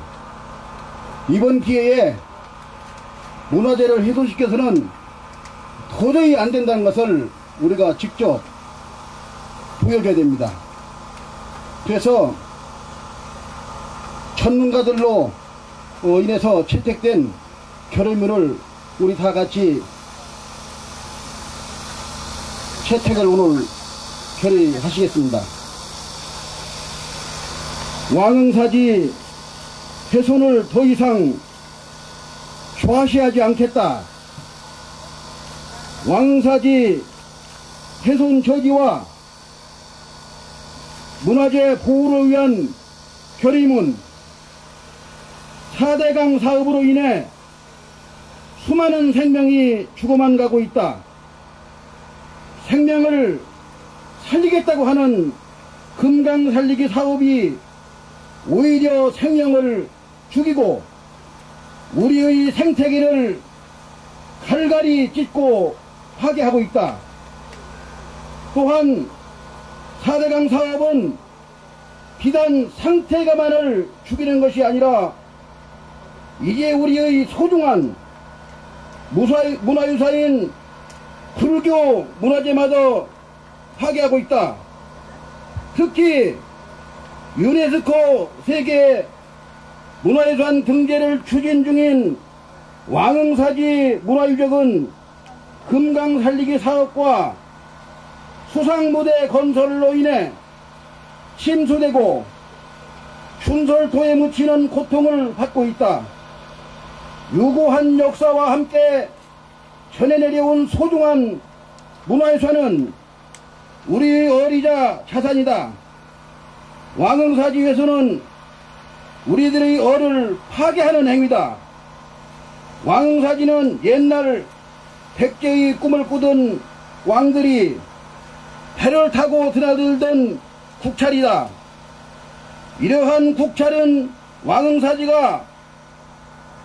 이번 기회에 문화재를 훼손시켜서는 도저히 안 된다는 것을 우리가 직접 보여줘야 됩니다. 그래서 전문가들로 인해서 채택된 결의문을 우리 다 같이 채택을 오늘 결의하시겠습니다. 왕흥사지 훼손을 더 이상 좌시하지 않겠다. 왕흥사지 훼손 저지와 문화재 보호를 위한 결의문, 4대강 사업으로 인해 수많은 생명이 죽어만 가고 있다. 생명을 살리겠다고 하는 금강 살리기 사업이 오히려 생명을 죽이고 우리의 생태계를 갈갈이 찢고 파괴하고 있다. 또한 4대강 사업은 비단 생태계만을 죽이는 것이 아니라 이제 우리의 소중한 문화유산인 불교 문화재마저 파괴하고 있다. 특히 유네스코 세계 문화유산 등재를 추진 중인 왕흥사지 문화유적은 금강 살리기 사업과 수상무대 건설로 인해 침수되고 춘설토에 묻히는 고통을 받고 있다. 유구한 역사와 함께 전해내려온 소중한 문화유산은 우리의 어리자 자산이다. 왕흥사지 훼손은 우리들의 어를 파괴하는 행위다. 왕흥사지는 옛날 백제의 꿈을 꾸던 왕들이 배를 타고 드나들던 국찰이다. 이러한 국찰은 왕흥사지가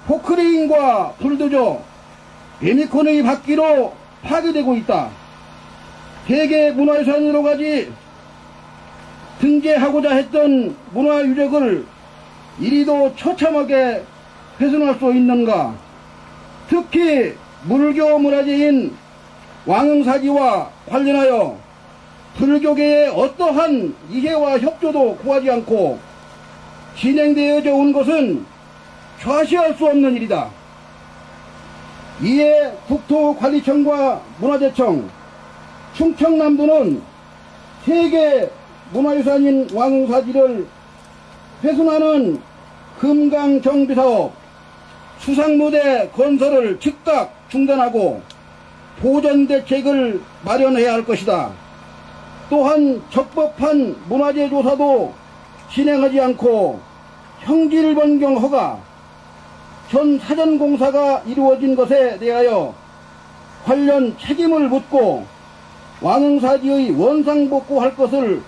포크레인과 불도저, 베미콘의 바퀴로 파괴되고 있다. 세계 문화유산으로 가지 등재하고자 했던 문화유적을 이리도 처참하게 훼손할 수 있는가. 특히 물교 문화재인 왕흥사지와 관련하여 불교계의 어떠한 이해와 협조도 구하지 않고 진행되어져 온 것은 좌시할 수 없는 일이다. 이에 국토관리청과 문화재청, 충청남도는 세계 문화유산인 왕흥사지를 훼손하는 금강정비사업, 수상무대 건설을 즉각 중단하고 보전대책을 마련해야 할 것이다. 또한 적법한 문화재 조사도 진행하지 않고 형질 변경 허가, 전 사전공사가 이루어진 것에 대하여 관련 책임을 묻고 왕흥사지의 원상복구할 것을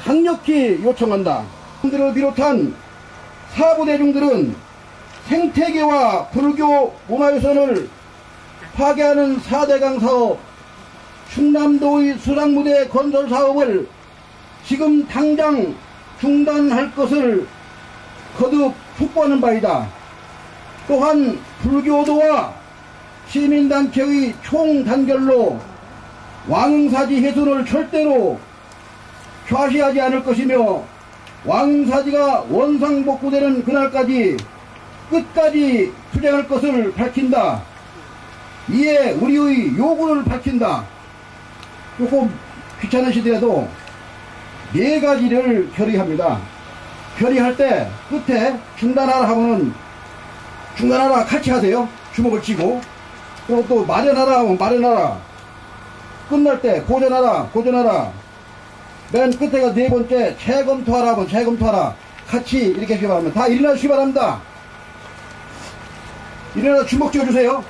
강력히 요청한다. 들을 비롯한 사부대중들은 생태계와 불교 문화유산을 파괴하는 4대강 사업, 충남도의 수상무대 건설 사업을 지금 당장 중단할 것을 거듭 촉구하는 바이다. 또한 불교도와 시민단체의 총단결로 왕흥사지 훼손을 절대로 좌시하지 않을 것이며 왕흥사지가 원상복구되는 그날까지 끝까지 투쟁할 것을 밝힌다. 이에 우리의 요구를 밝힌다. 조금 귀찮으시더라도 4가지를 결의합니다. 결의할 때 끝에 중단하라 하면은 중단하라 같이 하세요. 주먹을 쥐고. 그리고 또 마련하라 하면 마련하라. 끝날 때 고전하라 고전하라. 맨 끝에가 4번째 재검토하라 하면 재검토하라. 같이 이렇게 하시기 바랍니다. 다 일어나주시기 바랍니다. 일어나 주먹 쥐어주세요.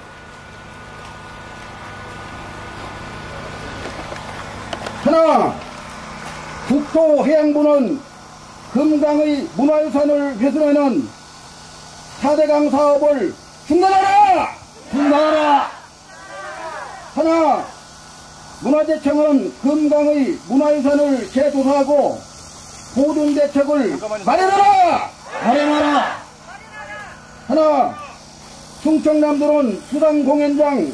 하나, 국토해양부는 금강의 문화유산을 훼손하는 4대강 사업을 중단하라! 중단하라! 하나, 문화재청은 금강의 문화유산을 재조사하고 보존대책을 마련하라! 마련하라! 하나, 충청남도는 수상공연장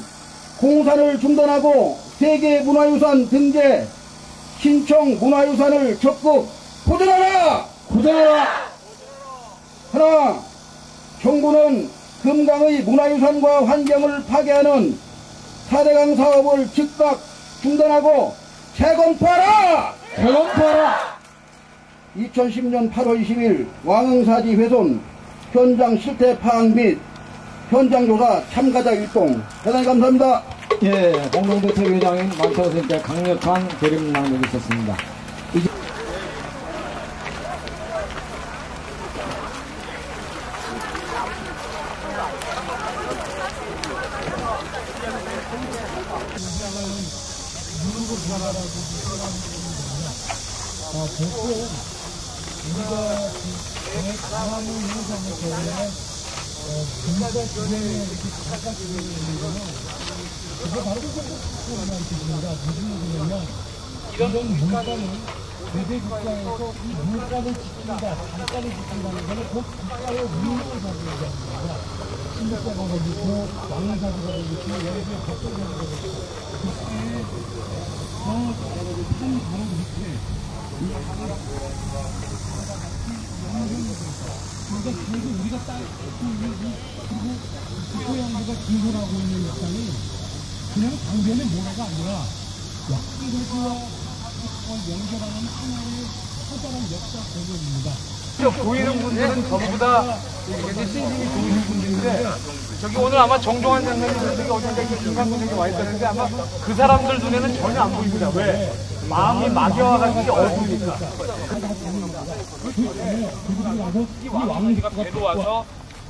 공사를 중단하고 세계문화유산 등재 신청 문화유산을 적극 보존하라! 보존하라! 하나, 정부는 금강의 문화유산과 환경을 파괴하는 4대강 사업을 즉각 중단하고 재검토하라! 재검토하라! 2010년 8월 20일 왕흥사지 훼손 현장 실태 파악 및 현장 조사 참가자 일동 대단히 감사합니다. 예, 공동대책위원장인 만태호 선생님께 강력한 결의문을 내주셨습니다. 이런 물가는 대대 국가에서 이 물가를 지킨다, 단가를 지킨다는 것은 그 국가의 운명을 가지고 얘기합니다. 신대가가 걸리고, 왕사지가 걸리고, 여기에 법정사지가 걸리고, 그때 산 바로 밑에 그러니까 결국 우리가 그리고 국토양부가 진술하고 있는 입장이 그냥 당변의 모래가 아니라 역사적으로 연결하는 하나의 커다란 역사 고전입니다. 보이는 분들은 전부 다 굉장히 신심이 좋으신 분들인데 저기 오늘 아마 정종환 장관님 저기 어딘가 중간군에게 와 있었는데 아마 그 사람들 눈에는 전혀 안 보입니다. 왜? 마음이 막여와가지고 어두우니까. 이 왕사지가 배로 와서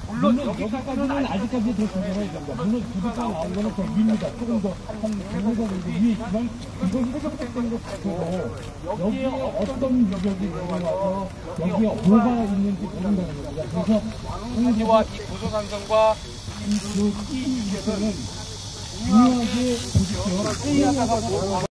물론 여기까지는 아직까지 더 조절해야 됩니다. 물론 부두가 나온 거는 더 위입니다. 조금 더 한 100m 정도 위에 있지만 이건 해석된 것 같고 여기에 어떤 유적이 들어와서 여기에 뭐가 있는지 모른다는 겁니다. 그래서 왕사지와 이 고소산성과 이 밑에는 중요하게 보십시오.